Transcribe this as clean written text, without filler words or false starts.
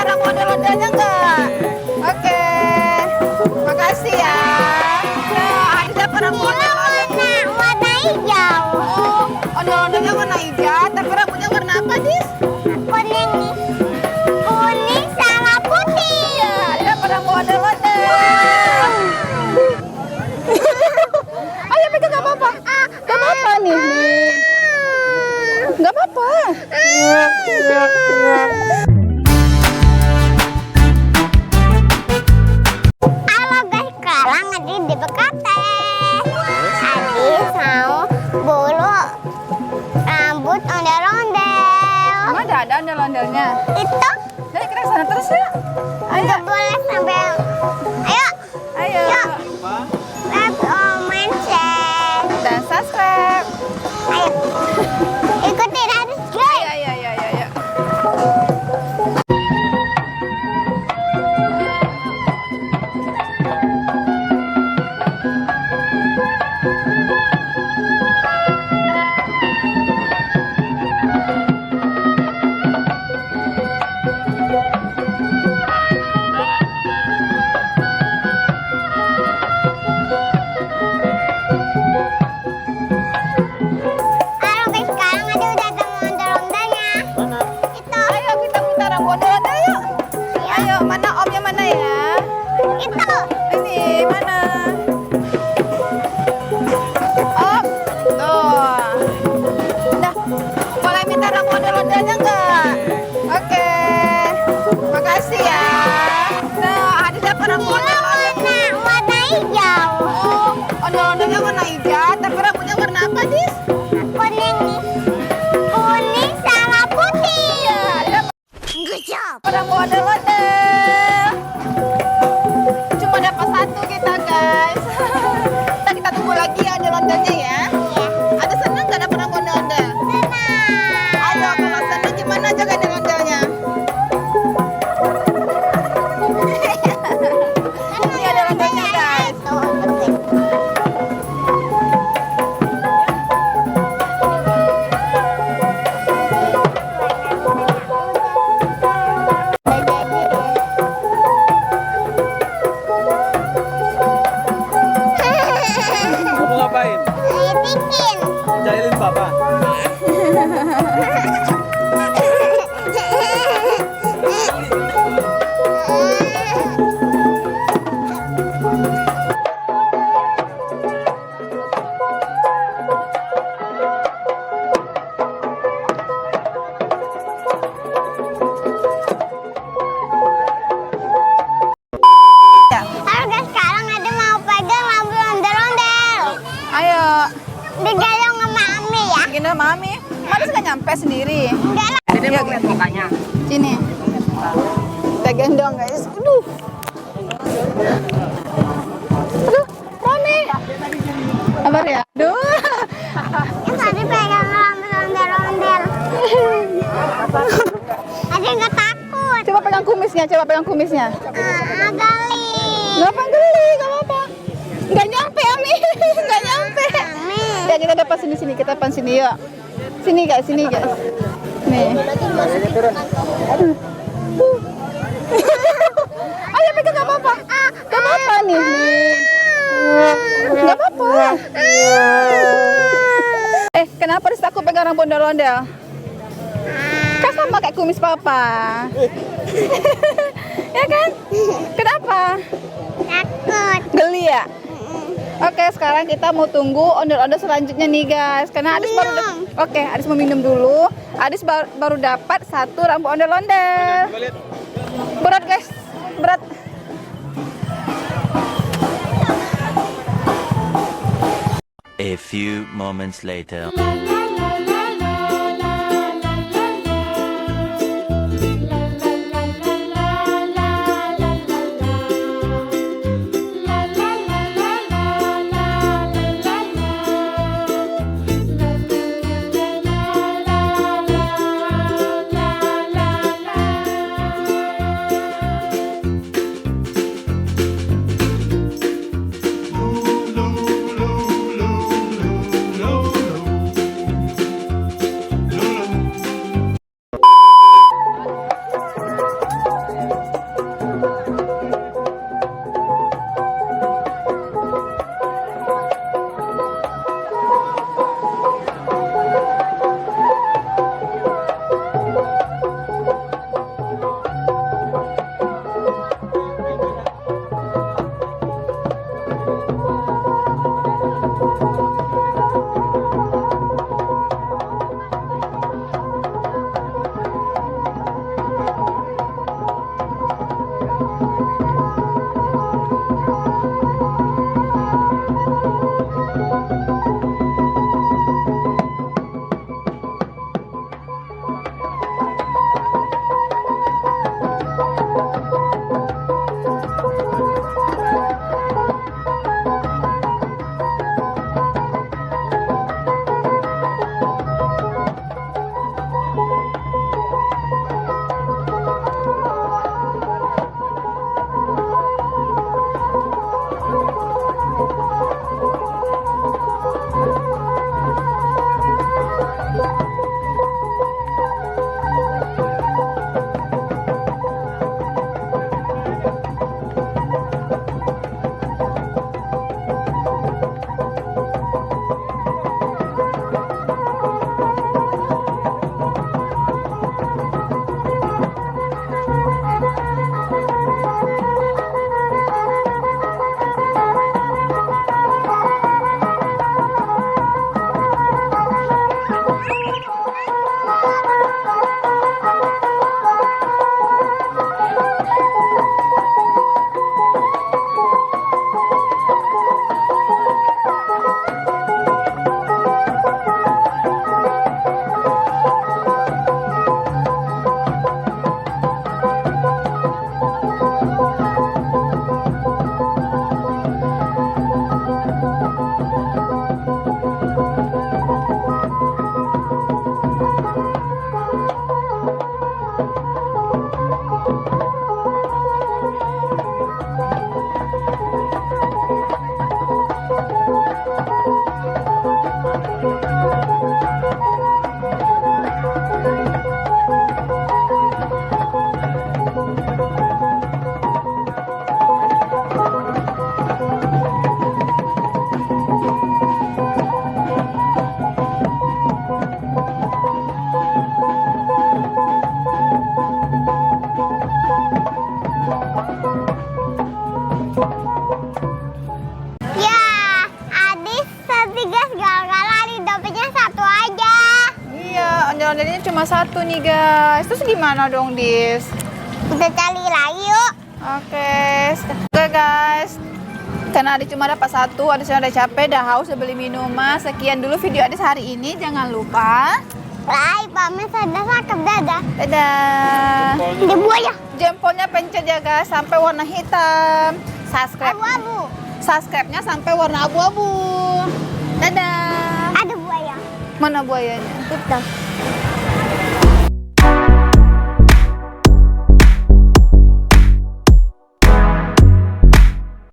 barang model-modelnya nggak? Oke, makasih ya. Nah, ada barang model warna hijau. Oh, ondel-ondelnya warna hijau, tapi rambutnya warna apa, Dis? Kuning sama putih. Iya, ada barang model-model. Ayo pegang, nggak apa-apa. Nggak apa-apa nih. Nggak apa-apa. Halo guys, sekarang Adi di BKT. Adi mau bulu rambut ondel-ondel. Emang ada ondel-ondelnya? Itu Jadi kita sana terus ya. Ayo, nggak boleh sampai. Ayo, ayo. yuk. Like, comment, share. Dan subscribe. Ayo, ikutin Adi guys. Ayo, ayo, ayo, ayo. Halo guys, sekarang Adi udah ketemu ondel-ondelnya. Mana? Itu, Ayo kita minta rambut ondel-ondel yuk. Ayo, mana omnya mana ya? itu. Ini mana? Om, tuh. Nah, boleh minta rambut ondel-ondelnya nggak? Oke, makasih ya. Nah, ada dapat rambut ondel-ondel. Warna hijau. Oh, ondel-ondelnya warna hijau, tapi rambutnya warna apa, Dis? Kuning sama putih. Iya, ada Good job. rambut ondel-ondel. Cuma dapat satu kita, guys. Ntar kita tunggu lagi ya ondel-ondelnya ya. Ada seneng nggak dapat rambut ondel-ondel? Ayo, kalau seneng gimana jaga ondel-ondelnya? Ini ada ondel-ondelnya, guys. Kamu ngapain? Bikin. Jahilin papa. Halo guys, sekarang ada mau pegang rambut ondel-ondel. Ayo, Digendong sama Mami ya. gini mami. Mami suka nyampe sendiri. Enggak lah. Ini mau lihat mukanya. Sini. Kita gendong, guys. Aduh. Aduh, Mami. Sabar ya. Aduh. Yang tadi pegang rambut ondel-ondel. Ada nggak takut. Coba pegang kumisnya, coba pegang kumisnya. Gali. Gak apa geli, gak apa-apa. Gak nyampe, Ami. Gak nyampe. Mami. Ya, kita depan sini, kita depan sini, yuk. Sini, guys, sini, guys. Nih. Ayo, pegang, gak apa-apa. Gak apa-apa nih. Gak apa-apa. Kenapa Dis takut pegang rambut ondel-ondel? Kan sama kayak kumis papa. Ya kan? Kenapa? Takut. Geli ya? Oke, sekarang kita mau tunggu ondel-ondel selanjutnya nih guys. Karena Adis baru Oke, Adis mau minum dulu. Adis baru dapat satu rambut ondel-ondel. Coba lihat. Berat guys, berat. A few moments later. satu nih guys. Terus gimana dong, Dis? Kita cari lagi yuk. Oke guys. Karena Ade cuma dapat satu, Ade sudah capek, dah haus, udah beli minuman. Sekian dulu video Ade hari ini. Jangan lupa Like, pamer, sudah cakep, dadah. dadah. Ada buaya. Jempolnya pencet ya guys sampai warna hitam. Abu-abu. Subscribe-nya sampai warna abu-abu. Dadah. Ada buaya. Mana buayanya? Itu.